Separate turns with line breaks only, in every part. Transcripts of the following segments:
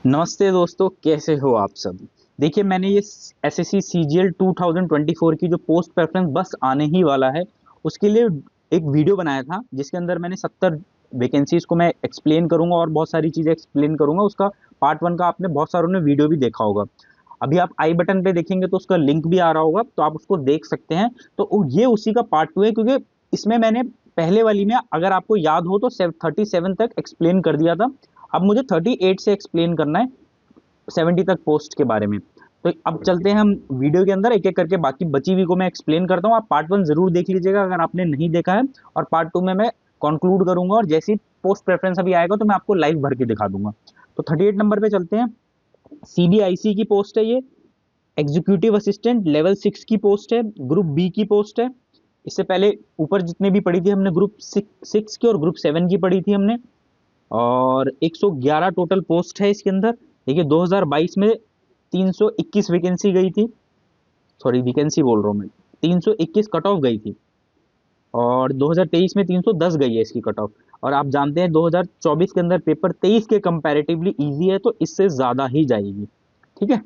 नमस्ते दोस्तों, कैसे हो आप सब। देखिए, मैंने ये एसएससी सीजीएल 2024 की जो पोस्ट प्रेफरेंस बस आने ही वाला है, उसके लिए एक वीडियो बनाया था जिसके अंदर मैंने 70 वैकेंसीज को मैं एक्सप्लेन करूंगा और बहुत सारी चीज़ें एक्सप्लेन करूंगा। उसका पार्ट वन का आपने बहुत सारों ने वीडियो भी देखा होगा। अभी आप आई बटन पे देखेंगे तो उसका लिंक भी आ रहा होगा, तो आप उसको देख सकते हैं। तो ये उसी का पार्ट टू है, क्योंकि इसमें मैंने पहले वाली में, अगर आपको याद हो तो 37 तक एक्सप्लेन कर दिया था। अब मुझे 38 से एक्सप्लेन करना है 70 तक पोस्ट के बारे में। तो अब चलते हैं हम वीडियो के अंदर, एक एक करके बाकी बची हुई को मैं एक्सप्लेन करता हूँ। आप पार्ट वन जरूर देख लीजिएगा अगर आपने नहीं देखा है, और पार्ट टू में मैं कंक्लूड करूंगा, और जैसी पोस्ट प्रेफरेंस अभी आएगा तो मैं आपको लाइव भर के दिखा दूंगा। तो 38 नंबर पे चलते हैं। सीबीआईसी की पोस्ट है ये, एग्जीक्यूटिव असिस्टेंट लेवल 6 की पोस्ट है, ग्रुप बी की पोस्ट है। इससे पहले ऊपर जितने भी पढ़ी थी हमने, ग्रुप 6 की और ग्रुप 7 की पढ़ी थी हमने। और 111 टोटल पोस्ट है इसके अंदर। देखिए, 2022 में 321 वैकेंसी गई थी, सॉरी वैकेंसी बोल रहा हूँ मैं, 321 कट ऑफ गई थी। और 2023 में 310 गई है इसकी कट ऑफ। और आप जानते हैं 2024 के अंदर पेपर 23 के कंपैरेटिवली इजी है, तो इससे ज़्यादा ही जाएगी। ठीक है।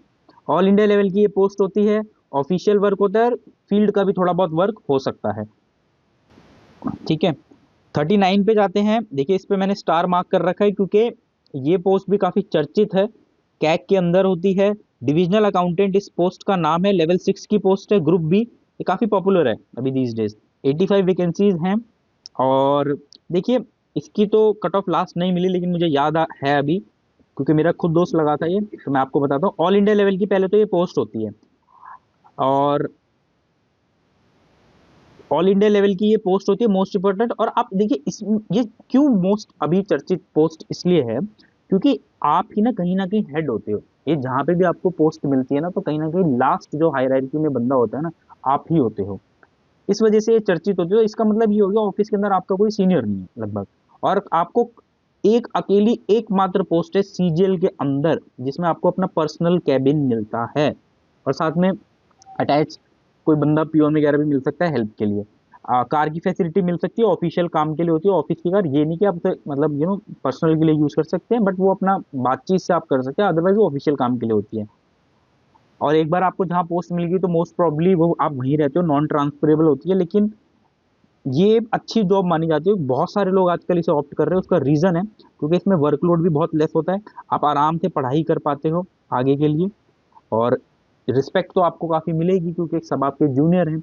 ऑल इंडिया लेवल की ये पोस्ट होती है, ऑफिशियल वर्क होता है, फील्ड का भी थोड़ा बहुत वर्क हो सकता है। ठीक है। 39 पे जाते हैं। देखिए, इस पे मैंने स्टार मार्क कर रखा है क्योंकि ये पोस्ट भी काफ़ी चर्चित है, कैग के अंदर होती है। डिविजनल अकाउंटेंट इस पोस्ट का नाम है, लेवल 6 की पोस्ट है, ग्रुप बी। ये काफ़ी पॉपुलर है अभी दीज डेज। 85 वैकेंसीज हैं। और देखिए, इसकी तो कट ऑफ लास्ट नहीं मिली, लेकिन मुझे याद है अभी, क्योंकि मेरा खुद दोस्त लगा था ये, तो मैं आपको बताता हूँ। ऑल इंडिया लेवल की पहले तो ये पोस्ट होती है, और ऑल इंडिया लेवल की ये पोस्ट होती है मोस्ट इंपॉर्टेंट। और आप देखिए, इस ये क्यों मोस्ट अभी चर्चित पोस्ट इसलिए है, क्योंकि आप ही ना कहीं हेड होते हो। ये जहाँ पे भी आपको पोस्ट मिलती है ना, तो कहीं ना कहीं लास्ट जो हायरार्की में बंदा होता है ना, आप ही होते हो। इस वजह से ये चर्चित होती है। तो इसका मतलब ये हो गया, ऑफिस के अंदर आपका कोई सीनियर नहीं है लगभग। और आपको एक अकेली एकमात्र पोस्ट है सीजीएल के अंदर, जिसमें आपको अपना पर्सनल कैबिन मिलता है, और साथ में अटैच कोई बंदा पियोन वगैरह भी मिल सकता है हेल्प के लिए। कार की फैसिलिटी मिल सकती है, ऑफिशियल काम के लिए होती है ऑफिस की कार। ये नहीं कि आप उसे मतलब पर्सनल के लिए यूज कर सकते हैं, बट वो अपना बातचीत से आप कर सकते हैं, अदरवाइज वो ऑफिशियल काम के लिए होती है। और एक बार आपको जहाँ पोस्ट मिल गई तो मोस्ट प्रॉब्ली वो आप वहीं रहते हो, नॉन ट्रांसफरेबल होती है। लेकिन ये अच्छी जॉब मानी जाती है, बहुत सारे लोग आजकल इसे ऑप्ट कर रहे हैं। उसका रीजन है क्योंकि इसमें वर्कलोड भी बहुत लेस होता है, आप आराम से पढ़ाई कर पाते हो आगे के लिए। और रिस्पेक्ट तो आपको काफ़ी मिलेगी, क्योंकि सब आपके जूनियर हैं,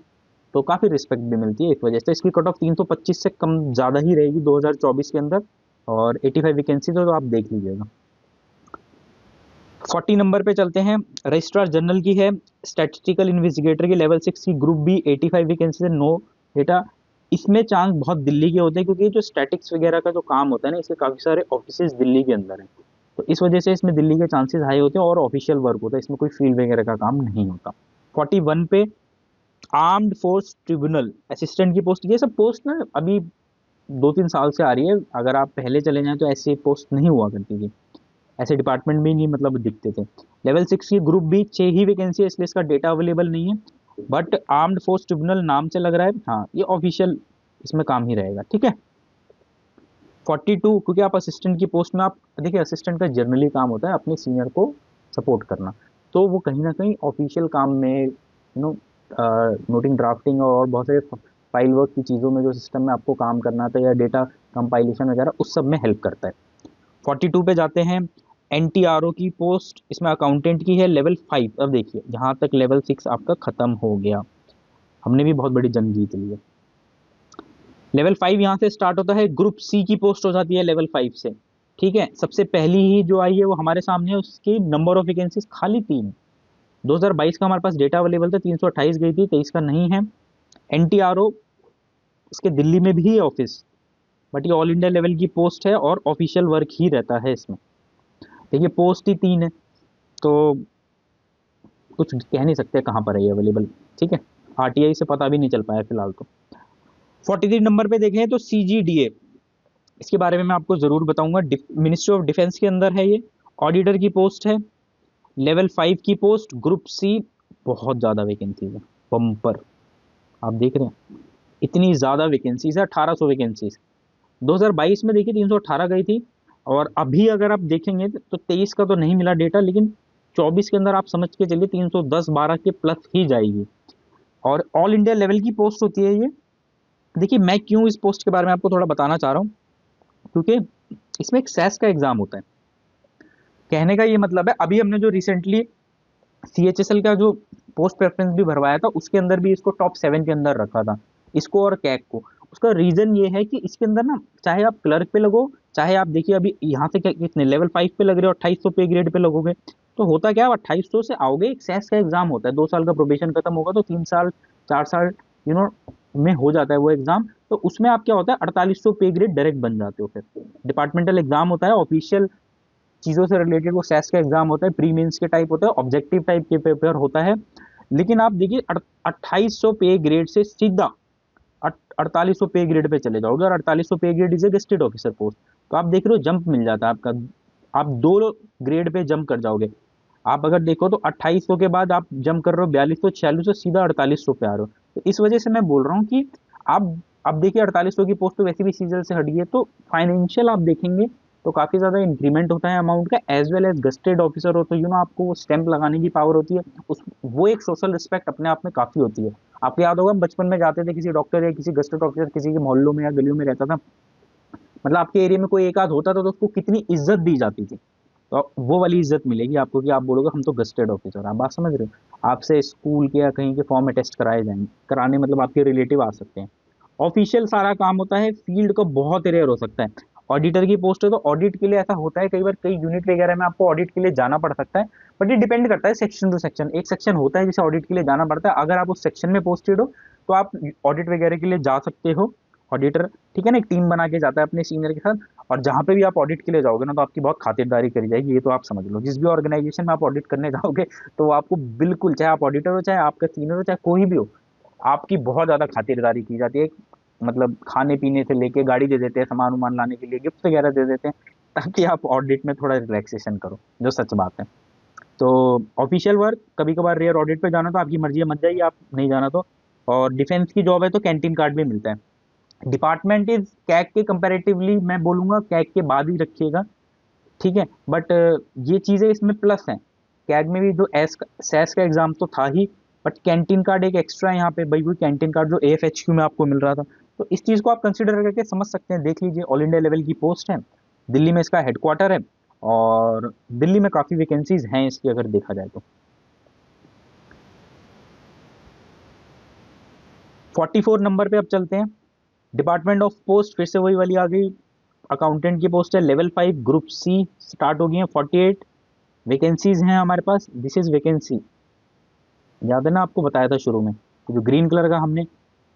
तो काफ़ी रिस्पेक्ट भी मिलती है। इस वजह से इसकी कट ऑफ 325 से कम ज़्यादा ही रहेगी 2024 के अंदर। और 85 वैकेंसी तो आप देख लीजिएगा। 40 नंबर पे चलते हैं। रजिस्ट्रार जनरल की है, स्टैटिस्टिकल इन्वेस्टिगेटर की लेवल 6 की, ग्रुप बी, 85 वैकेंसी से नो बेटा। इसमें चांस बहुत दिल्ली के होते हैं, क्योंकि जो स्टैटिक्स वगैरह का जो काम होता है ना, इसके काफ़ी सारे ऑफिसेज दिल्ली के अंदर हैं। तो इस वजह से इसमें दिल्ली के चांसेस हाई होते हैं, और ऑफिशियल वर्क होता है, इसमें कोई फील्ड वगैरह का काम नहीं होता। 41 पे आर्म्ड फोर्स ट्रिब्यूनल असिस्टेंट की पोस्ट। ये सब पोस्ट ना अभी 2-3 साल से आ रही है। अगर आप पहले चले जाएं तो ऐसी पोस्ट नहीं हुआ करती थी, ऐसे डिपार्टमेंट में नहीं मतलब दिखते थे। लेवल 6 की, ग्रुप बी, 6 ही वैकेंसी है, इसलिए इसका डेटा अवेलेबल नहीं है। बट आर्म्ड फोर्स ट्रिब्यूनल नाम से लग रहा है, हाँ ये ऑफिशियल इसमें काम ही रहेगा। ठीक है। 42, क्योंकि आप असिस्टेंट की पोस्ट में, आप देखिए असिस्टेंट का जनरली काम होता है अपने सीनियर को सपोर्ट करना, तो वो कहीं ना कहीं ऑफिशियल काम में नो नोटिंग ड्राफ्टिंग और बहुत सारे फाइल वर्क की चीज़ों में, जो सिस्टम में आपको काम करना था, या डेटा कंपाइलेशन वगैरह, उस सब में हेल्प करता है। 42 पे जाते हैं। एनटीआरओ की पोस्ट, इसमें अकाउंटेंट की है, लेवल 5। अब देखिए, जहाँ तक लेवल 6 आपका खत्म हो गया, हमने भी बहुत बड़ी जंग जीत ली है। लेवल 5 यहाँ से स्टार्ट होता है, ग्रुप सी की पोस्ट हो जाती है लेवल 5 से। ठीक है। सबसे पहली ही जो आई है वो हमारे सामने है, उसकी नंबर ऑफ वैकेंसीज खाली 3। 2022 का हमारे पास डेटा अवेलेबल था, 328 गई थी, 23 का नहीं है। एनटीआरओ, इसके दिल्ली में भी है ऑफिस, बट ये ऑल इंडिया लेवल की पोस्ट है, और ऑफिशियल वर्क ही रहता है इसमें। देखिए, पोस्ट ही 3 है, तो कुछ कह नहीं सकते कहाँ पर है ये अवेलेबल। ठीक है। आरटीआई से पता भी नहीं चल पाया फिलहाल तो। 43 नंबर पे देखें तो सीजीडीए, इसके बारे में मैं आपको जरूर बताऊंगा। मिनिस्ट्री ऑफ डिफेंस के अंदर है ये, ऑडिटर की पोस्ट है, लेवल 5 की पोस्ट, ग्रुप सी। बहुत ज़्यादा वैकेंसीज है, बम्पर। आप देख रहे हैं इतनी ज़्यादा वैकेंसीज है, 1800 वैकेंसीज। 2022 में देखिए 318 गई थी, और अभी अगर आप देखेंगे तो 23 का तो नहीं मिला डेटा, लेकिन 24 के अंदर आप समझ के चलिए 310-12 के प्लस ही जाएगी। और ऑल इंडिया लेवल की पोस्ट होती है ये। देखिए मैं क्यों इस पोस्ट के बारे में आपको थोड़ा बताना चाह रहा हूँ, क्योंकि इसमें एक सेस का एग्जाम होता है। कहने का ये मतलब है, अभी हमने जो रिसेंटली सीएचएसएल का जो पोस्ट प्रेफरेंस भी भरवाया था, उसके अंदर भी इसको टॉप 7 के अंदर रखा था, इसको और कैग को। उसका रीजन ये है कि इसके अंदर ना, चाहे आप क्लर्क पे लगो, चाहे आप देखिए अभी यहाँ से कितने लेवल 5 पे लग रहे हो, 2800 पे ग्रेड पे लगोगे, तो होता क्या है, 2800 से आओगे, एक सेस का एग्जाम होता है, 2 साल का प्रोबेशन खत्म होगा तो 3 साल 4 साल में हो जाता है वो एग्जाम। तो उसमें आप क्या होता है, 4800 पे ग्रेड डायरेक्ट बन जाते हो। फिर डिपार्टमेंटल एग्जाम होता है, ऑफिशियल चीज़ों से रिलेटेड वो सेस का एग्जाम होता है, प्री मेंस के टाइप होता है, ऑब्जेक्टिव टाइप के पेपर होता है। लेकिन आप देखिए 2800 पे ग्रेड से सीधा 4800 पे ग्रेड पे चले जाओगे, और 4800 पे grade is a gazetted officer post. तो आप देख रहे हो जंप मिल जाता है आपका, आप 2 ग्रेड पे जंप कर जाओगे। आप अगर देखो तो 2800 के बाद आप जंप कर रहे हो 4200 4600, सीधा 4800 पे आ रहे हो। तो इस वजह से मैं बोल रहा हूँ कि आप, अब देखिए 4800 की पोस्ट तो वैसे भी सीजन से हटी है, तो फाइनेंशियल आप देखेंगे तो काफी ज्यादा इंक्रीमेंट होता है अमाउंट का, as well as gazetted officer हो तो आपको वो स्टैंप लगाने की पावर होती है, उस वो एक सोशल रिस्पेक्ट अपने आप में काफी होती है। आपको याद होगा हम बचपन में जाते थे किसी डॉक्टर या किसी गस्टेड ऑफिसर किसी के मोहल्लों में या गलियों में रहता था, मतलब आपके एरिया में कोई एक आध होता था तो उसको कितनी इज्जत दी जाती थी। तो वो वाली इज्जत मिलेगी आपको कि आप बोलोगे हम तो गस्टेड ऑफिसर, आप बात समझ रहे हो, आपसे स्कूल के या कहीं के फॉर्म में टेस्ट कराए जाएंगे, कराने मतलब आपके रिलेटिव आ सकते हैं। ऑफिशियल सारा काम होता है, फील्ड का बहुत रेयर हो सकता है। ऑडिटर की पोस्ट है तो ऑडिट के लिए ऐसा होता है, कई बार कई यूनिट वगैरह में आपको ऑडिट के लिए जाना पड़ सकता है, बट ये डिपेंड करता है सेक्शन टू सेक्शन। एक सेक्शन होता है जिसे ऑडिट के लिए जाना पड़ता है, अगर आप उस सेक्शन में पोस्टेड हो तो आप ऑडिट वगैरह के लिए जा सकते हो, ऑडिटर, ठीक है ना, एक टीम बना के जाता है अपने सीनियर के साथ। और जहाँ पे भी आप ऑडिट के लिए जाओगे ना, तो आपकी बहुत खातिरदारी करी जाएगी, ये तो आप समझ लो। जिस भी ऑर्गेनाइजेशन में आप ऑडिट करने जाओगे तो वो आपको बिल्कुल, चाहे आप ऑडिटर हो, चाहे आपका सीनियर हो, चाहे कोई भी हो, आपकी बहुत ज्यादा खातिरदारी की जाती है। मतलब खाने पीने से लेके गाड़ी दे देते हैं, सामान वामान लाने के लिए गिफ्ट वगैरह दे देते हैं, ताकि आप ऑडिट में थोड़ा रिलैक्सेशन करो, जो सच बात है। तो ऑफिशियल वर्क, कभी कभार रेयर ऑडिट पे जाना तो आपकी मर्जी है, मत जाइए, आप नहीं जाना तो। और डिफेंस की जॉब है तो कैंटीन कार्ड भी मिलता है। डिपार्टमेंट इज कैग के कंपैरेटिवली मैं बोलूंगा कैग के बाद ही रखिएगा, ठीक है, बट ये चीजें इसमें प्लस हैं। कैग में भी जो एस सेस का एग्जाम तो था ही, बट कैंटीन कार्ड एक एक्स्ट्रा यहाँ पे, भाई वही कैंटीन कार्ड जो एएफएचक्यू में आपको मिल रहा था। तो इस चीज को आप कंसिडर करके समझ सकते हैं, देख लीजिए, ऑल इंडिया लेवल की पोस्ट है, दिल्ली में इसका हेडक्वार्टर है, और दिल्ली में काफी वैकेंसीज हैं इसकी अगर देखा जाए तो। 44 नंबर पे अब चलते हैं। डिपार्टमेंट ऑफ पोस्ट, फिर से वही वाली आ गई, अकाउंटेंट की पोस्ट है, लेवल 5 ग्रुप सी स्टार्ट हो गई है, 48 वैकेंसीज हैं हमारे पास। दिस इज वैकेंसी, याद है ना, आपको बताया था शुरू में, जो ग्रीन कलर का हमने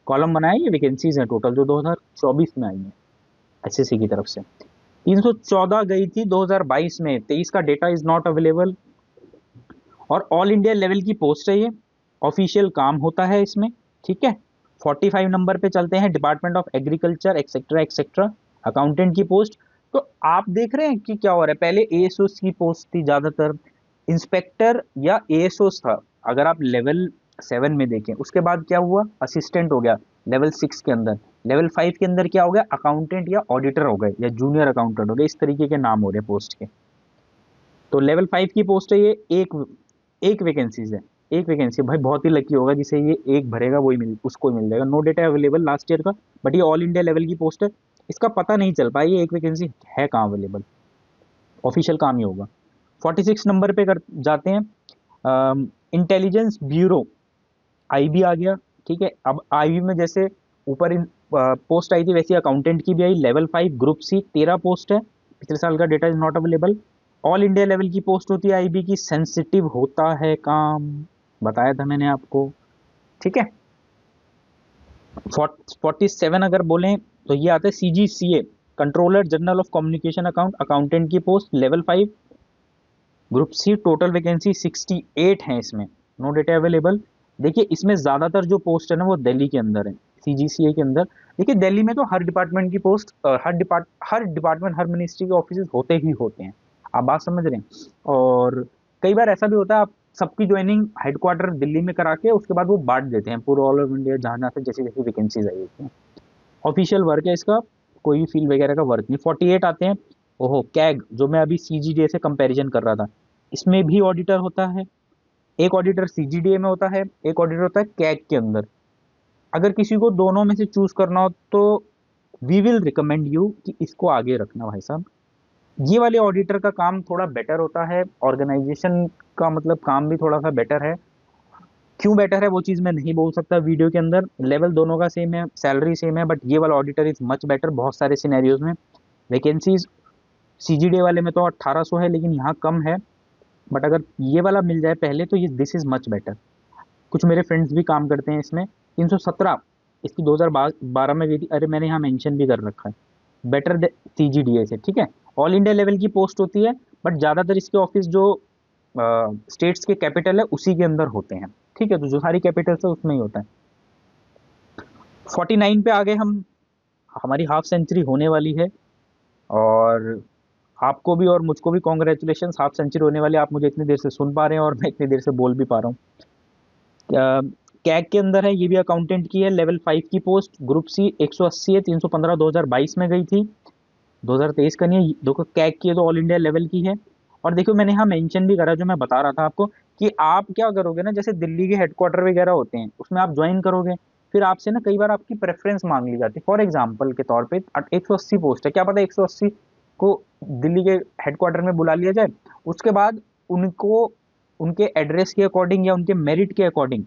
कॉलम बनाया, ये वैकेंसीज हैं टोटल जो 2024 में आई है एसएससी की तरफ से। 314 गई थी 2022 में, 23 का डेटा इज नॉट अवेलेबल। और ऑल इंडिया लेवल की पोस्ट है ये, ऑफिशियल काम होता है इसमें, ठीक है। 45 नंबर पे चलते हैं, department of agriculture etcetera etcetera, accountant की पोस्ट। तो आप देख रहे हैं कि क्या हो रहा है, पहले एएसओस की पोस्ट थी ज्यादातर, इंस्पेक्टर या एएसओस था, अगर आप लेवल 7 में देखें। उसके बाद क्या हुआ, असिस्टेंट हो गया लेवल 6 के अंदर, लेवल 5 के अंदर क्या हो गया, अकाउंटेंट या ऑडिटर हो गए, या जूनियर अकाउंटेंट हो गए, इस तरीके के नाम हो रहे पोस्ट के। तो लेवल 5 की पोस्ट है ये, एक एक वैकेंसीज है, एक वैकेंसी भाई, बहुत ही लकी होगा जिसे ये एक भरेगा, वही मिल उसको ही मिल जाएगा। No data available last year का, बट ये ऑल इंडिया लेवल की पोस्ट है, इसका पता नहीं चल पाया ये एक वैकेंसी है कहाँ अवेलेबल, ऑफिशियल काम ही होगा। 46 नंबर पे कर जाते हैं, इंटेलिजेंस ब्यूरो, आईबी आ गया, ठीक है। अब आईबी में जैसे ऊपर इन पोस्ट आई थी, वैसी अकाउंटेंट की भी आई, लेवल 5 ग्रुप सी 13 पोस्ट है, पिछले साल का data is not available. All India level की पोस्ट होती है आईबी की, सेंसिटिव होता है काम, बताया था मैंने आपको, ठीक है। 47 अगर बोलें तो ये आता है CGCA, controller general of communication account, accountant की post, level 5 group C, total vacancy 68 है इसमें, नो डेटा अवेलेबल। देखिए इसमें ज्यादातर जो पोस्ट है ना वो दिल्ली के अंदर है, सीजीसीए के अंदर। देखिए दिल्ली में तो हर डिपार्टमेंट की पोस्ट, हर डिपार्टमेंट हर मिनिस्ट्री के ऑफिस होते ही होते हैं, आप बात समझ रहे हैं। और कई बार ऐसा भी होता है, आप सबकी ज्वाइनिंग हेडक्वार्टर दिल्ली में करा के उसके बाद वो बांट देते हैं पूरे ऑल ओवर इंडिया, जहाँ जहाँ से जैसी जैसी वैकेंसीज आई होती हैं। ऑफिशियल वर्क है इसका, कोई भी फील्ड वगैरह का वर्क नहीं। 48 आते हैं, ओहो, कैग, जो मैं अभी सीजीडीए से कंपैरिजन कर रहा था, इसमें भी ऑडिटर होता है। एक ऑडिटर सीजीडीए में होता है, एक ऑडिटर होता है कैग के अंदर। अगर किसी को दोनों में से चूज करना हो तो वी विल रिकमेंड यू कि इसको आगे रखना भाई साहब। ये वाले ऑडिटर का काम थोड़ा बेटर होता है, ऑर्गेनाइजेशन का मतलब काम भी थोड़ा सा बेटर है। क्यों बेटर है वो चीज़ मैं नहीं बोल सकता वीडियो के अंदर, लेवल दोनों का सेम है, सैलरी सेम है, बट ये वाला ऑडिटर इज मच बेटर बहुत सारे सिनेरियोज में। वैकेंसीज सीजीडीए वाले में तो 1800 है, लेकिन यहाँ कम है। बट अगर ये वाला मिल जाए पहले तो ये दिस इज मच बेटर। कुछ मेरे फ्रेंड्स भी काम करते हैं इसमें। 317 इसकी 2012 में गई थी, अरे मैंने यहाँ मेंशन भी कर रखा है, बेटर सीजीडीए से, ठीक है। ऑल इंडिया लेवल की पोस्ट होती है, बट ज़्यादातर इसके ऑफिस जो स्टेट्स के कैपिटल है उसी के अंदर होते हैं, ठीक है। तो जो सारी कैपिटल्स है उसमें ही होता है। 49 पे आ गए हम, हमारी हाफ सेंचुरी होने वाली है। और आपको भी और मुझको भी कॉन्ग्रेचुलेशन, हाफ सेंचुरी होने वाली है। आप मुझे इतनी देर से सुन पा रहे हैं और मैं इतनी देर से बोल भी पा रहा हूँ। कैग के अंदर है, ये भी अकाउंटेंट की है, लेवल 5 की पोस्ट, ग्रुप सी 180 है, 315 2022 में गई थी, 2023 का नहीं है। देखो कैग की है तो ऑल इंडिया लेवल की है। और देखो मैंने यहाँ मेंशन भी करा, जो मैं बता रहा था आपको, कि आप क्या करोगे ना, जैसे दिल्ली के हेडक्वार्टर वगैरह होते हैं उसमें आप ज्वाइन करोगे, फिर आपसे ना कई बार आपकी प्रेफरेंस मांग ली जाती है। फॉर एग्जाम्पल के तौर पे 180 पोस्ट है, क्या पता 180 को दिल्ली के हेडक्वार्टर में बुला लिया जाए, उसके बाद उनको उनके एड्रेस के अकॉर्डिंग या उनके मेरिट के अकॉर्डिंग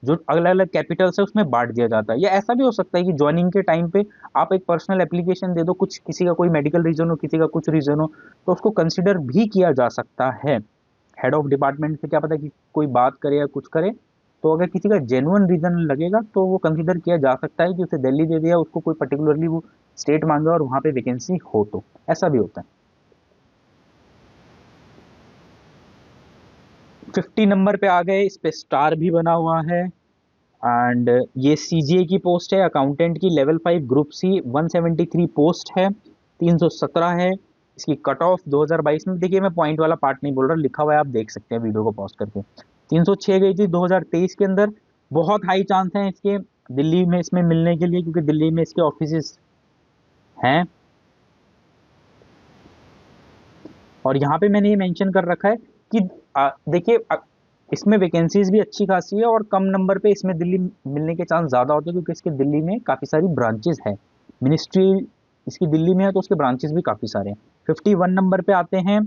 जो अलग अलग कैपिटल्स है उसमें बांट दिया जाता है। या ऐसा भी हो सकता है कि ज्वाइनिंग के टाइम पे आप एक पर्सनल एप्लीकेशन दे दो, कुछ किसी का कोई मेडिकल रीजन हो, किसी का कुछ रीजन हो, तो उसको कंसिडर भी किया जा सकता है। हेड ऑफ डिपार्टमेंट से क्या पता कि कोई बात करे या कुछ करे, तो अगर किसी का जेन्युइन रीजन लगेगा तो वो कंसिडर किया जा सकता है कि उसे दिल्ली दे दिया, उसको कोई पर्टिकुलरली वो स्टेट मांगा और वहां पे वैकेंसी हो, तो ऐसा भी होता है। 50 नंबर पे आ गए, इस पे स्टार भी बना हुआ है। एंड ये सीजीए की पोस्ट है, अकाउंटेंट की, लेवल 5 ग्रुप सी, 173 पोस्ट है, 317 है। इसकी कट ऑफ 2022 में, देखिए मैं पॉइंट वाला पार्ट नहीं बोल रहा, लिखा हुआ है आप देख सकते हैं वीडियो को पॉज करके। 306 गई थी 2023 के अंदर। बहुत हाई चांस है इसके दिल्ली में इसमें मिलने के लिए, क्योंकि दिल्ली में इसके ऑफिस हैं। और यहाँ पे मैंने ये मेंशन कर रखा है कि देखिए इसमें वैकेंसीज भी अच्छी खासी है, और कम नंबर पे इसमें दिल्ली मिलने के चांस ज़्यादा होते हैं, क्योंकि इसके दिल्ली में काफ़ी सारी ब्रांचेज है। मिनिस्ट्री इसकी दिल्ली में है तो उसके ब्रांचेज भी काफ़ी सारे हैं। 51 नंबर पे आते हैं।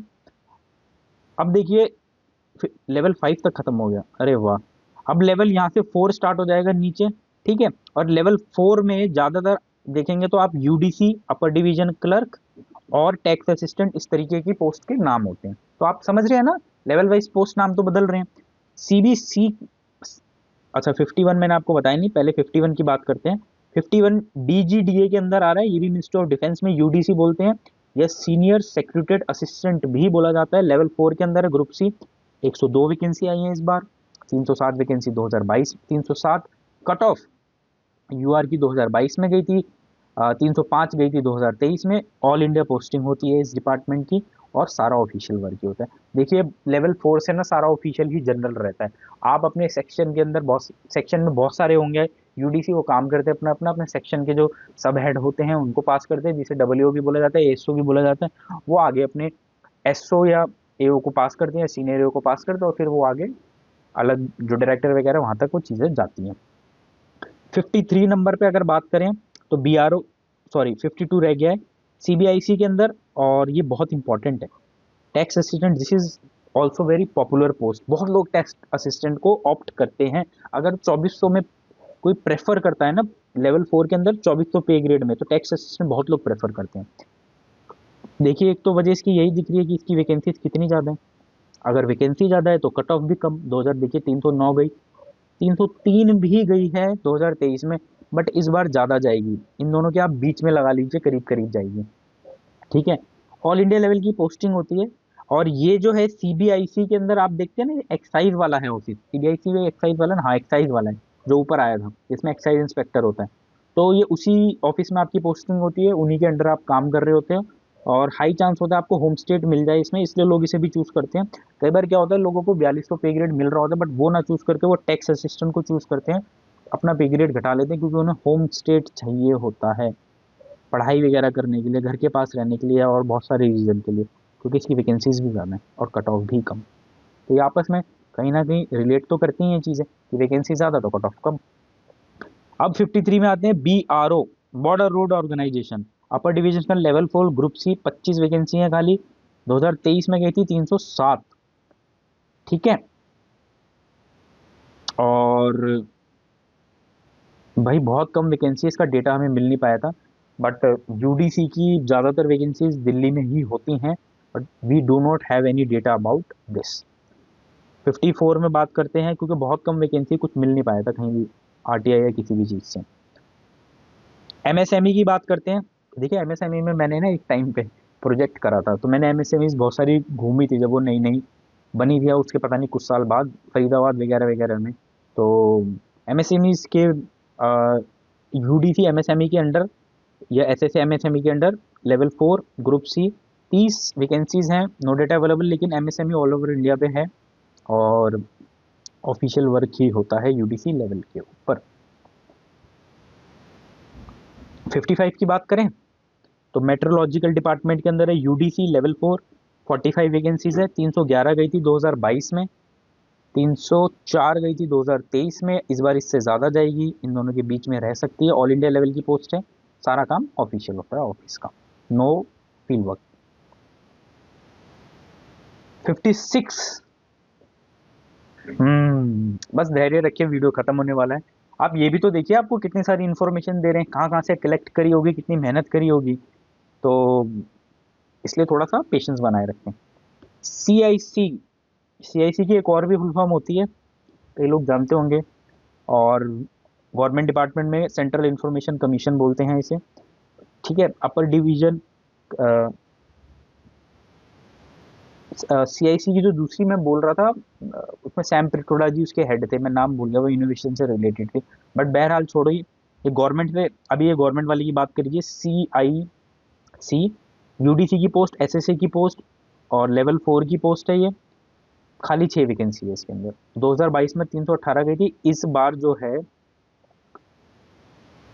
अब देखिए लेवल 5 तक खत्म हो गया, अरे वाह। अब लेवल यहाँ से 4 स्टार्ट हो जाएगा नीचे, ठीक है। और लेवल 4 में ज़्यादातर देखेंगे तो आप यूडीसी, अपर डिवीजन क्लर्क और टैक्स असिस्टेंट, इस तरीके की पोस्ट के नाम होते हैं। तो आप समझ रहे हैं ना, लेवल वाइज पोस्ट नाम तो बदल रहे हैं। सीबीसी, अच्छा 51 मैंने आपको बताया नहीं, पहले 51 की बात करते हैं। 51 डीजीडीए के अंदर आ रहा है, ये भी मिनिस्ट्री ऑफ डिफेंस में यूडीसी बोलते हैं, या सीनियर सेक्रेटेड असिस्टेंट भी बोला जाता है। लेवल 4 के अंदर है, ग्रुप सी, 102 वैकेंसी आई है इस बार, 307 वैकेंसी 2022, 307 कट ऑफ यूआर की 2022 में गई थी, 305 गई थी 2023 में। ऑल इंडिया पोस्टिंग होती है इस डिपार्टमेंट की, और सारा ऑफिशियल वर्क ही होता है। देखिए लेवल 4 से ना सारा ऑफिशियल ही जनरल रहता है। आप अपने सेक्शन के अंदर बहुत सेक्शन में बहुत सारे होंगे, यूडीसी वो काम करते हैं अपना अपना, अपने सेक्शन के जो सब हेड होते हैं उनको पास करते हैं, जिसे डब्ल्यू भी बोला जाता है, एसओ भी बोला जाता है। वो आगे अपने एसओ या एओ को पास करते हैं, सीनियर एओ को पास करते हैं, और फिर वो आगे अलग जो डायरेक्टर वगैरह वहां तक वो चीजें जाती हैं। 53 नंबर पे अगर बात करें तो बीआरओ, सॉरी 52 रह गया है सीबीआईसी के अंदर, और ये बहुत इंपॉर्टेंट है। Tax assistant, this is also very popular post, बहुत लोग टैक्स असिस्टेंट को ऑप्ट करते हैं। अगर 2400 में कोई प्रेफर करता है ना, लेवल 4 के अंदर 2400 पे ग्रेड में, तो टैक्स असिस्टेंट बहुत लोग प्रेफर करते हैं। देखिए एक तो वजह इसकी यही दिख रही है कि इसकी वैकेंसीज कितनी ज़्यादा है। अगर वैकेंसी ज़्यादा है तो कट ऑफ भी कम, 2000 देखिए 309 गई, 303 भी गई है 2023 में, बट इस बार ज़्यादा जाएगी। इन दोनों के आप बीच में लगा लीजिए, करीब करीब जाएगी, ठीक है। ऑल इंडिया लेवल की पोस्टिंग होती है। और ये जो है सीबीआईसी के अंदर आप देखते हैं ना, एक्साइज वाला है ऑफिस, सीबीआईसी में एक्साइज वाला ना, हाँ एक्साइज वाला है जो ऊपर आया था, इसमें एक्साइज इंस्पेक्टर होता है। तो ये उसी ऑफिस में आपकी पोस्टिंग होती है, उन्हीं के अंडर आप काम कर रहे होते हैं। और हाई चांस होता है आपको होम स्टेट मिल जाए इसमें, इसलिए लोग इसे भी चूज करते हैं। कई बार क्या होता है, लोगों को 4200 पे ग्रेड मिल रहा होता है, बट वो ना चूज करके वो टैक्स असिस्टेंट को चूज करते हैं, अपना पे ग्रेड घटा लेते हैं, क्योंकि उन्हें होम स्टेट चाहिए होता है। पढ़ाई वगैरह करने के लिए, घर के पास रहने के लिए और बहुत सारे रीज़न के लिए, क्योंकि इसकी वैकेंसीज भी ज़्यादा हैं और कट ऑफ भी कम। तो ये आपस में कहीं ना कहीं रिलेट तो करती हैं ये चीज़ें कि वैकेंसी ज़्यादा तो कट ऑफ कम। अब 53 में आते हैं, BRO, border road organisation, upper division का लेवल 4 ग्रुप सी, 25 वैकेंसी है खाली। 2023 में गई थी 307। ठीक है, और भाई बहुत कम वैकेंसी, इसका डेटा हमें मिल नहीं पाया था, बट यूडीसी की ज़्यादातर वैकेंसीज दिल्ली में ही होती हैं, but we do not have any data about this. 54 में बात करते हैं, क्योंकि बहुत कम वैकेंसी, कुछ मिल नहीं पाया था कहीं भी आरटीआई या किसी भी चीज़ से। एमएसएमई की बात करते हैं। देखिए एमएसएमई में मैंने ना एक टाइम पे प्रोजेक्ट करा था, तो मैंने एमएसएमई बहुत सारी घूमी थी जब वो नई नई बनी थी, या उसके पता नहीं कुछ साल बाद फरीदाबाद वगैरह वगैरह में। तो एमएसएमई के यूडीसी एमएसएमई के अंडर या एसएससी एमएसएमई के under level 4 group C 30 vacancies हैं, नो डेटा अवेलेबल, लेकिन एमएसएमई ऑल ओवर इंडिया पे है और ऑफिशियल वर्क ही होता है यूडीसी लेवल के ऊपर। 55 की बात करें तो मेट्रोलॉजिकल डिपार्टमेंट के अंदर है यूडीसी लेवल 4, 45 वैकेंसीज है। 311 गई थी 2022 में, 304 गई थी 2023 में। इस बार इससे ज़्यादा जाएगी, इन दोनों के बीच में रह सकती है। ऑल इंडिया लेवल की पोस्ट है, सारा काम ऑफिशियल होता है ऑफिस का, नो फील्ड वर्क। 56, बस धैर्य रखिए, वीडियो खत्म होने वाला है। आप ये भी तो देखिए, आपको कितनी सारी इन्फॉर्मेशन दे रहे हैं, कहाँ कहाँ से कलेक्ट करी होगी, कितनी मेहनत करी होगी, तो इसलिए थोड़ा सा पेशेंस बनाए रखें। CIC, CIC की एक और भी फुल फॉर्म होती है, कई लोग जानते होंगे, और गवर्नमेंट डिपार्टमेंट में सेंट्रल इंफॉर्मेशन कमीशन बोलते हैं इसे। ठीक है, अपर डिवीजन CIC की जो दूसरी मैं बोल रहा था, उसमें सैम पिट्रोडा जी उसके हेड थे, मैं नाम भूल गया, वो इनोवेशन से रिलेटेड थे। बट बहरहाल छोड़ो, ये गवर्नमेंट पे, अभी ये गवर्नमेंट वाली की बात करिए। CIC यूडीसी की पोस्ट, एसएससी की पोस्ट और लेवल 4 की पोस्ट है ये। खाली 6 वैकेंसी है इसके अंदर। 2022 में 318 गई थी, इस बार जो है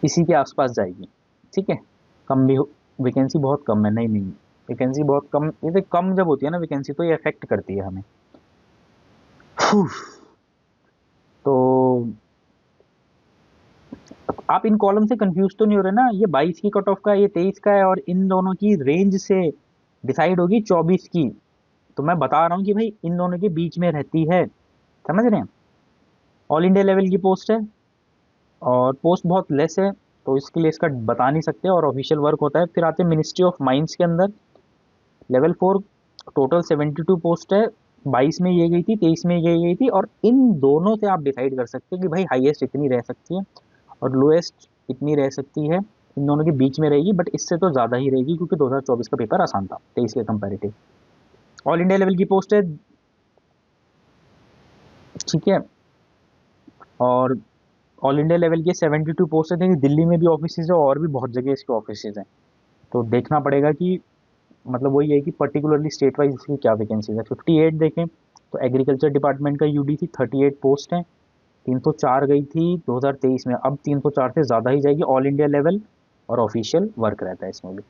इसी के आसपास जाएगी। ठीक है, कम भी वैकेंसी बहुत कम है, नहीं नहीं, वैकेंसी बहुत कम, ये तो कम जब होती है ना वैकेंसी, तो ये अफेक्ट करती है हमें। तो आप इन कॉलम से कंफ्यूज तो नहीं हो रहे ना, ये 22 की कट ऑफ का, ये 23 का है, और इन दोनों की रेंज से डिसाइड होगी 24 की। तो मैं बता रहा हूँ कि भाई इन दोनों के बीच में रहती है, समझ रहे हैं। ऑल इंडिया लेवल की पोस्ट है और पोस्ट बहुत लेस है, तो इसके लिए इसका बता नहीं सकते, और ऑफिशियल वर्क होता है। फिर आते हैं मिनिस्ट्री ऑफ माइंस के अंदर, लेवल 4, टोटल 72 पोस्ट है। 22 में ये गई थी, 23 में ये गई थी, और इन दोनों से आप डिसाइड कर सकते हैं कि भाई हाईएस्ट इतनी रह सकती है और लोएस्ट इतनी रह सकती है। इन दोनों के बीच में रहेगी, बट इससे तो ज़्यादा ही रहेगी, क्योंकि 2024 का पेपर आसान था 23 के कंपेरेटिव। ऑल इंडिया लेवल की पोस्ट है, ठीक है, और ऑल इंडिया लेवल की 72 पोस्ट है। दिल्ली में भी ऑफिस है और भी बहुत जगह इसके ऑफिस हैं, तो देखना पड़ेगा कि मतलब वही है कि पर्टिकुलरली स्टेट वाइज इसकी क्या वैकेंसीज है। 58 देखें तो एग्रीकल्चर डिपार्टमेंट का यूडीसी 38 पोस्ट है। 304 गई थी 2023 में, अब 304 से ज़्यादा ही जाएगी। ऑल इंडिया लेवल और ऑफिशियल वर्क रहता है इसमें भी।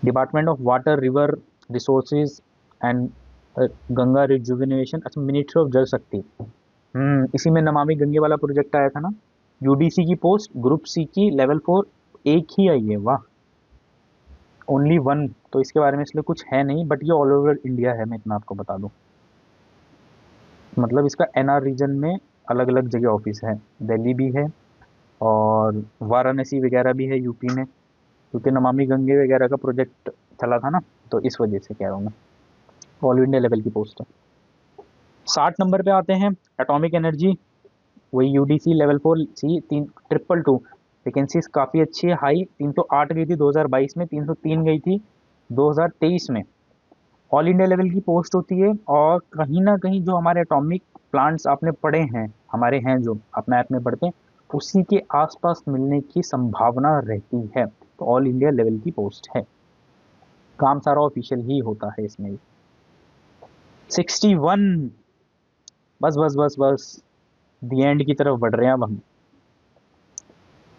Department of water, river resources and Ganga rejuvenation, अच्छा, मिनिस्ट्री ऑफ जल शक्ति, इसी में नमामि गंगे वाला प्रोजेक्ट आया था ना। यूडीसी की पोस्ट ग्रुप सी की लेवल 4 एक ही आई है, वाह, ओनली वन। तो इसके बारे में इसलिए कुछ है नहीं, बट ये ऑल ओवर इंडिया है, मैं इतना आपको बता दूं। मतलब इसका एनआर रीजन में अलग अलग जगह ऑफिस है, दिल्ली भी है और वाराणसी वगैरह भी है यूपी में, क्योंकि नमामि गंगे वगैरह का प्रोजेक्ट चला था ना, तो इस वजह से कह रहा हूँ मैं। ऑल इंडिया लेवल की पोस्ट है। 60 नंबर पे आते हैं, एटॉमिक एनर्जी, वही यूडीसी लेवल 4 सी 322 वैकेंसीज काफ़ी अच्छी है, हाई। 308 गई थी 2022 में, 303 गई थी 2023 में। ऑल इंडिया लेवल की पोस्ट होती है, और कहीं ना कहीं जो हमारे एटॉमिक प्लांट्स आपने पढ़े हैं, हमारे हैं जो आप मैप में पढ़ते हैं, उसी के आसपास मिलने की संभावना रहती है। तो ऑल इंडिया लेवल की पोस्ट है, काम सारा ऑफिशियल ही होता है इसमें। 61, बस बस बस बस, दी एंड की तरफ बढ़ रहे हैं अब हम,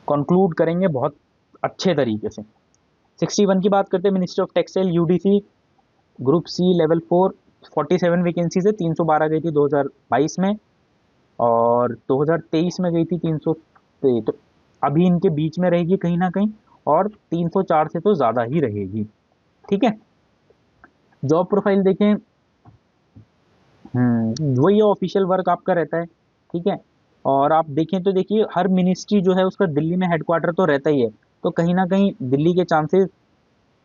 कंक्लूड करेंगे। बहुत अच्छे तरीके से। 61 की बात करते हैं, ministry of textile UDC group C level 4, 47 vacancy है, 312 गई थी 2022 में, और 2023 में गई थी 300 पे। तो अभी इनके बीच में रहेगी कहीं ना कहीं, और 304 से तो ज़्यादा ही रहेगी। ठीक है, जॉब प्रोफाइल देखें, वही ऑफिशियल वर्क आपका रहता है। ठीक है, और आप देखें तो देखिए हर मिनिस्ट्री जो है उसका दिल्ली में हेडक्वार्टर तो रहता ही है, तो कहीं ना कहीं दिल्ली के चांसेस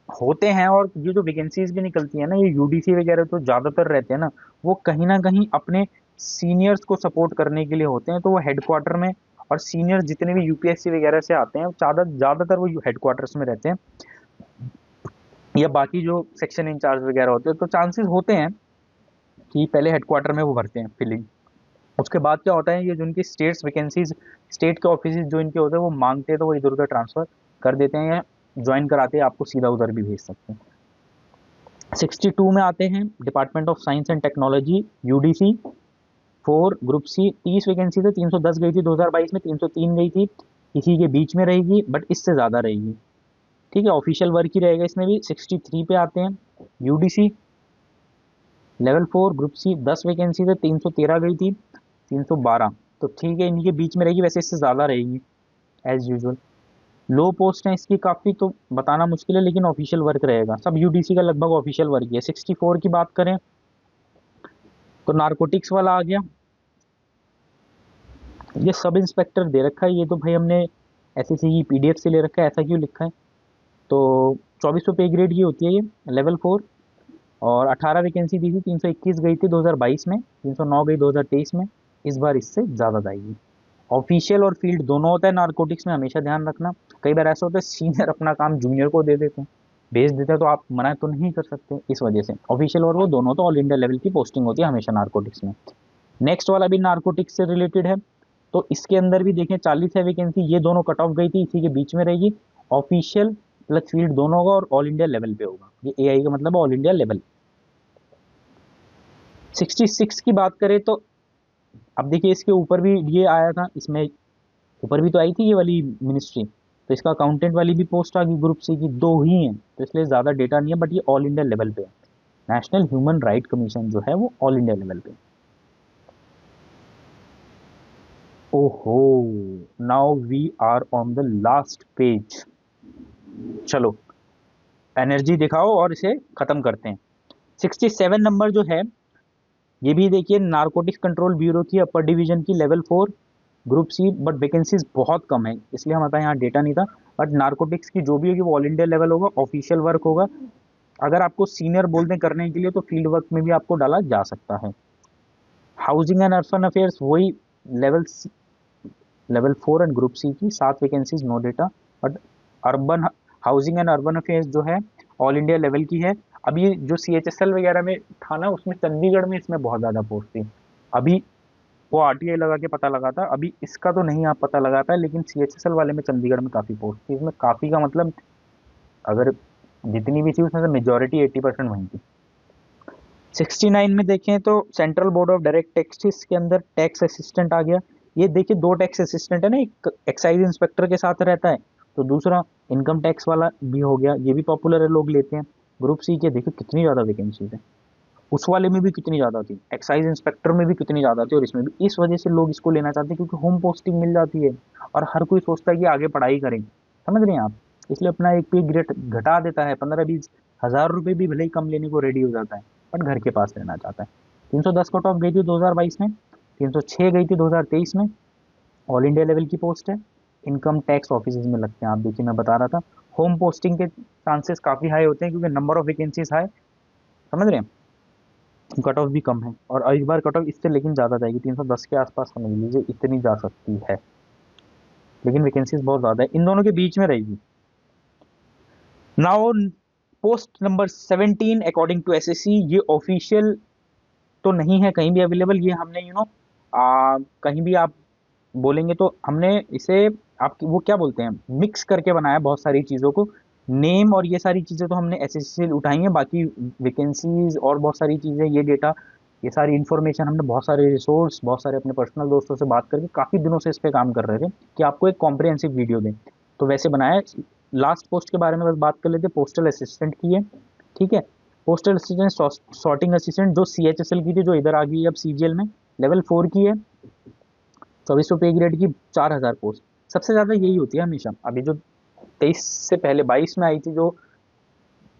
होते हैं। और ये जो वैकेंसीज भी निकलती है ना, ये यूडीसी वगैरह तो ज़्यादातर रहते हैं ना, वो कहीं ना कहीं अपने सीनियर्स को सपोर्ट करने के लिए होते हैं, तो वो हेडक्वार्टर में, और सीनियर जितने भी यूपीएससी वगैरह से आते हैं ज़्यादातर वो हेडक्वार्टर्स में रहते हैं, या बाकी जो सेक्शन इंचार्ज वगैरह होते हैं, तो चांसेस होते हैं कि पहले हेडक्वार्टर में वो भरते हैं फिलिंग। उसके बाद क्या होता है, ये जो इनकी स्टेट्स वैकेंसीज, स्टेट के ऑफिस जो इनके होते हैं वो मांगते हैं, तो वो इधर उधर ट्रांसफर कर देते हैं, या ज्वाइन कराते हैं, आपको सीधा उधर भी भेज सकते हैं। 62 में आते हैं, department of science and technology UDC 4 group C, 30 vacancy थे, 310 गई थी 2022 में, 303 गई थी, इसी के बीच में रहेगी, बट इससे ज़्यादा रहेगी। ठीक है, ऑफिशियल वर्क ही रहेगा इसमें भी। 63 पे आते हैं, UDC level 4 group C, 10 vacancy थे, 313 गई थी, 312, तो ठीक है इनके बीच में रहेगी, वैसे इससे ज़्यादा रहेगी एज यूजुअल। लो पोस्ट है इसकी काफ़ी, तो बताना मुश्किल है, लेकिन ऑफिशियल वर्क रहेगा, सब यूडीसी का लगभग ऑफिशियल वर्क ही है। 64 की बात करें तो नारकोटिक्स वाला आ गया, ये सब इंस्पेक्टर दे रखा है, ये तो भाई हमने एसएससी की पीडीएफ से ले रखा है, ऐसा क्यों लिखा है। तो 2400 पे ग्रेड की होती है ये, लेवल 4, और 18 वैकेंसी दी थी, 321 गई थी 2022 में, 309 गई 2023 में, इस बार इससे ज़्यादा जाएगी। ऑफिशियल और फील्ड दोनों होता है नारकोटिक्स में, हमेशा ध्यान रखना। कई बार ऐसा होता है सीनियर अपना काम जूनियर को दे देते हैं, भेज देते हैं, तो आप मना तो नहीं कर सकते, इस वजह से ऑफिशियल और वो दोनों तो ऑल इंडिया लेवल की पोस्टिंग होती है हमेशा नारकोटिक्स में। नेक्स्ट वाला भी नारकोटिक्स से रिलेटेड है, तो इसके अंदर भी देखें 40 है वैकेंसी, ये दोनों कट ऑफ गई थी, इसी के बीच में रहेगी। ऑफिशियल प्लस फील्ड दोनों होगा, और ऑल इंडिया लेवल पे होगा, ये एआई का मतलब ऑल इंडिया लेवल। 66 की बात करें तो अब देखिए इसके ऊपर भी ये आया था, इसमें ऊपर भी तो आई थी ये वाली मिनिस्ट्री, तो इसका अकाउंटेंट वाली भी पोस्ट आ गई ग्रुप सी की, दो ही हैं, तो इसलिए ज़्यादा डेटा नहीं है, बट ये ऑल इंडिया लेवल पे है। नेशनल ह्यूमन राइट कमीशन जो है वो ऑल इंडिया लेवल पे। ओहो, now we are on the last page. चलो एनर्जी दिखाओ और इसे खत्म करते हैं। 67 नंबर जो है, ये भी देखिए नारकोटिक्स कंट्रोल ब्यूरो की अपर डिवीजन की level 4 group C, but vacancies बहुत कम है, इसलिए हमारे पास यहाँ डेटा नहीं था। बट नारकोटिक्स की जो भी होगी वो ऑल इंडिया लेवल होगा, ऑफिशियल वर्क होगा। अगर आपको सीनियर बोल दें करने के लिए तो फील्ड वर्क में भी आपको डाला जा सकता है। हाउसिंग एंड अर्बन अफेयर्स वही level level 4 and group C की 7 vacancies, no data. But urban housing and urban affairs जो है ऑल इंडिया लेवल की है। अभी जो सीएचएसएल वगैरह में था ना, उसमें चंडीगढ़ में इसमें बहुत ज़्यादा पोस्ट थी, अभी वो आरटीआई लगा के पता लगा था, अभी इसका तो नहीं आप पता लगा पाए, लेकिन सीएचएसएल वाले में चंडीगढ़ में काफ़ी पोस्ट थी। इसमें काफ़ी का मतलब अगर जितनी भी थी उसमें से मेजोरिटी 80% वहीं थी। 69 में देखें तो central board of direct taxes के अंदर टैक्स असिस्टेंट आ गया। ये देखिए दो टैक्स असिस्टेंट है ना, एक एक्साइज इंस्पेक्टर के साथ रहता है, तो दूसरा इनकम टैक्स वाला भी हो गया, ये भी पॉपुलर है, लोग लेते हैं। ग्रुप सी के देखिए कितनी ज़्यादा वैकेंसीज है, उस वाले में भी कितनी ज़्यादा थी, एक्साइज इंस्पेक्टर में भी कितनी ज़्यादा थी, और इसमें भी। इस वजह से लोग इसको लेना चाहते हैं क्योंकि होम पोस्टिंग मिल जाती है, और हर कोई सोचता है कि आगे पढ़ाई करें, समझ रहे हैं आप, इसलिए अपना एक पे ग्रेड घटा देता है, 15-20 हज़ार रुपये भी भले ही कम लेने को रेडी हो जाता है, बट घर के पास रहना चाहता है। 310 कट ऑफ गई थी 2022 में, 306 गई थी 2023 में, ऑल इंडिया लेवल की पोस्ट है, इनकम टैक्स ऑफिस में लगते हैं। आप देखिए मैं बता रहा था, होम पोस्टिंग के चांसेस काफ़ी हाई होते हैं क्योंकि नंबर ऑफ वैकेंसीज हाई, समझ रहे हैं, कट ऑफ भी कम है, और इस बार कट ऑफ इससे लेकिन ज़्यादा जाएगी, 310 के आसपास समझ लीजिए इतनी जा सकती है, लेकिन वैकेंसीज बहुत ज़्यादा है, इन दोनों के बीच में रहेगी। Now post number 17 according to SSC, ये ऑफिशियल तो नहीं है कहीं भी अवेलेबल, ये हमने कहीं भी आप बोलेंगे तो हमने इसे आप वो क्या बोलते हैं, मिक्स करके बनाया बहुत सारी चीज़ों को, नेम और ये सारी चीज़ें तो हमने एसएससी से उठाई हैं, बाकी वैकेंसीज और बहुत सारी चीज़ें, ये डेटा, ये सारी इन्फॉर्मेशन हमने बहुत सारे रिसोर्स, बहुत सारे अपने पर्सनल दोस्तों से बात करके काफ़ी दिनों से इस पर काम कर रहे थे कि आपको एक कॉम्प्रिहेंसिव वीडियो दें, तो वैसे बनाया। लास्ट पोस्ट के बारे में बस बात कर लेते हैं, पोस्टल असिस्टेंट की है, ठीक है। पोस्टल असिस्टेंट, सॉर्टिंग असिस्टेंट जो CHSL की थी, जो इधर आ गई है अब CGL में, लेवल 4 की है, 2400 पे ग्रेड की, 4000 पोस्ट। सबसे ज़्यादा यही होती है हमेशा। अभी जो 23 से पहले 22 में आई थी, जो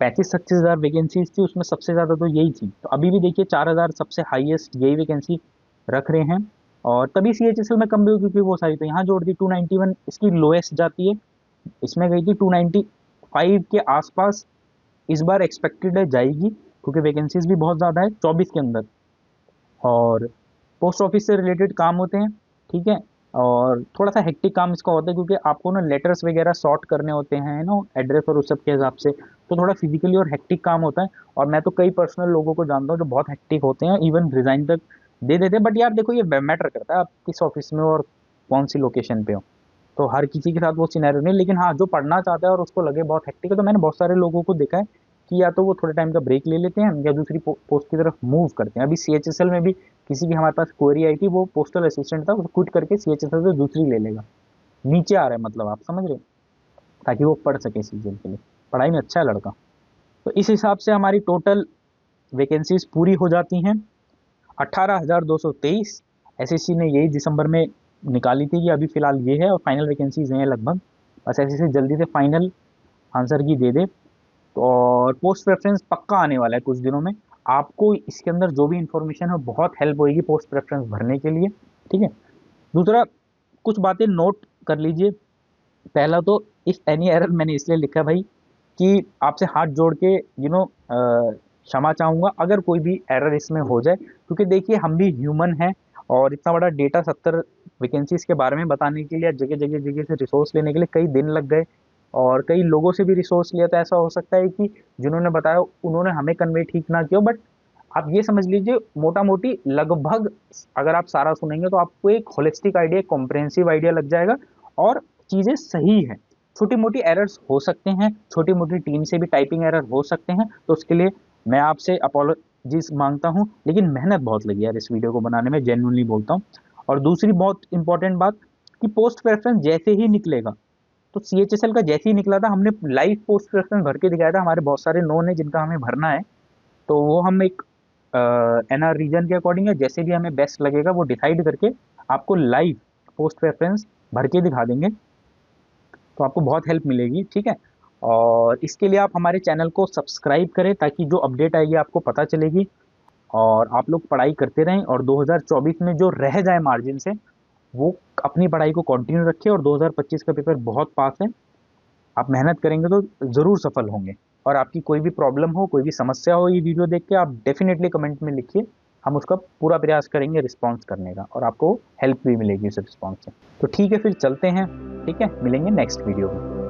35-36 हज़ार वैकेंसीज थी, उसमें सबसे ज़्यादा तो यही थी। तो अभी भी देखिए 4000 सबसे हाईएस्ट यही वैकेंसी रख रहे हैं। और तभी CHSL में कम भी हुई, क्योंकि वो सारी तो यहाँ जोड़ दी। 291 इसकी लोएस्ट जाती है, इसमें गई थी 295 के आसपास। इस बार एक्सपेक्टेड है जाएगी, क्योंकि वैकेंसीज भी बहुत ज़्यादा है 24 के अंदर। और पोस्ट ऑफिस से रिलेटेड काम होते हैं, ठीक है। और थोड़ा सा हेक्टिक काम इसका होता है, क्योंकि आपको ना लेटर्स वगैरह सॉर्ट करने होते हैं ना एड्रेस और उस सब के हिसाब से, तो थोड़ा फिजिकली और हेक्टिक काम होता है। और मैं तो कई पर्सनल लोगों को जानता हूँ जो बहुत हेक्टिक होते हैं, इवन रिजाइन तक दे देते हैं। बट यार देखो, ये मैटर करता है आप किस ऑफिस में और कौन सी लोकेशन पे हो। तो हर किसी के साथ वो सिनेरियो नहीं, लेकिन हाँ, जो पढ़ना चाहता है और उसको लगे बहुत हेक्टिक है, तो मैंने बहुत सारे लोगों को देखा है कि या तो वो थोड़े टाइम का ब्रेक ले लेते हैं या दूसरी पोस्ट की तरफ मूव करते हैं। अभी CHSL में भी किसी की हमारे पास क्वेरी आई थी, वो पोस्टल असिस्टेंट था, वो क्विट करके CHSL से दूसरी ले लेगा। नीचे आ रहा है, मतलब आप समझ रहे हो, ताकि वो पढ़ सके CGL के लिए। पढ़ाई में अच्छा है लड़का। तो इस हिसाब से हमारी टोटल वैकेंसीज पूरी हो जाती हैं 18,223। SSC ने यही दिसंबर में निकाली थी कि अभी फिलहाल ये है, और फाइनल वैकेंसीज हैं लगभग। बस SSC जल्दी से फाइनल आंसर की दे दे। तो और पोस्ट प्रेफरेंस पक्का आने वाला है कुछ दिनों में। आपको इसके अंदर जो भी इंफॉर्मेशन है बहुत हेल्प होगी पोस्ट प्रेफरेंस भरने के लिए, ठीक है। दूसरा, कुछ बातें नोट कर लीजिए। पहला तो, इफ एनी एरर मैंने इसलिए लिखा भाई कि आपसे हाथ जोड़ के क्षमा चाहूँगा अगर कोई भी एरर इसमें हो जाए, क्योंकि देखिए हम भी ह्यूमन हैं। और इतना बड़ा डेटा 70 वैकेंसीज के बारे में बताने के लिए, जगह जगह जगह से रिसोर्स लेने के लिए कई दिन लग गए, और कई लोगों से भी रिसोर्स लिया। तो ऐसा हो सकता है कि जिन्होंने बताया उन्होंने हमें कन्वे ठीक ना किया, बट आप ये समझ लीजिए मोटा मोटी लगभग, अगर आप सारा सुनेंगे तो आपको एक होलिस्टिक आइडिया, कॉम्प्रहेंसिव आइडिया लग जाएगा। और चीज़ें सही हैं। छोटी मोटी एरर्स हो सकते हैं, छोटी मोटी टीम से भी टाइपिंग एरर हो सकते हैं, तो उसके लिए मैं आपसे अपॉलॉजीज मांगता हूँ। लेकिन मेहनत बहुत लगी यार इस वीडियो को बनाने में, जेन्युइनली बोलता हूँ। और दूसरी बहुत इंपॉर्टेंट बात, कि पोस्ट प्रेफरेंस जैसे ही निकलेगा, तो CHSL का जैसे ही निकला था, हमने लाइव पोस्ट प्रेफरेंस भर के दिखाया था। हमारे बहुत सारे नोन है जिनका हमें भरना है, तो वो हम एक NR रीजन के अकॉर्डिंग है, जैसे भी हमें बेस्ट लगेगा वो डिसाइड करके आपको लाइव पोस्ट प्रेफरेंस भर के दिखा देंगे। तो आपको बहुत हेल्प मिलेगी, ठीक है। और इसके लिए आप हमारे चैनल को सब्सक्राइब करें, ताकि जो अपडेट आएगी आपको पता चलेगी। और आप लोग पढ़ाई करते रहें, और 2024 में जो रह जाए मार्जिन से, वो अपनी पढ़ाई को कंटिन्यू रखें। और 2025 का पेपर बहुत पास है, आप मेहनत करेंगे तो ज़रूर सफल होंगे। और आपकी कोई भी प्रॉब्लम हो, कोई भी समस्या हो, ये वीडियो देख के आप डेफिनेटली कमेंट में लिखिए। हम उसका पूरा प्रयास करेंगे रिस्पॉन्स करने का, और आपको हेल्प भी मिलेगी उस रिस्पॉन्स से। तो ठीक है, फिर चलते हैं, ठीक है, मिलेंगे नेक्स्ट वीडियो में।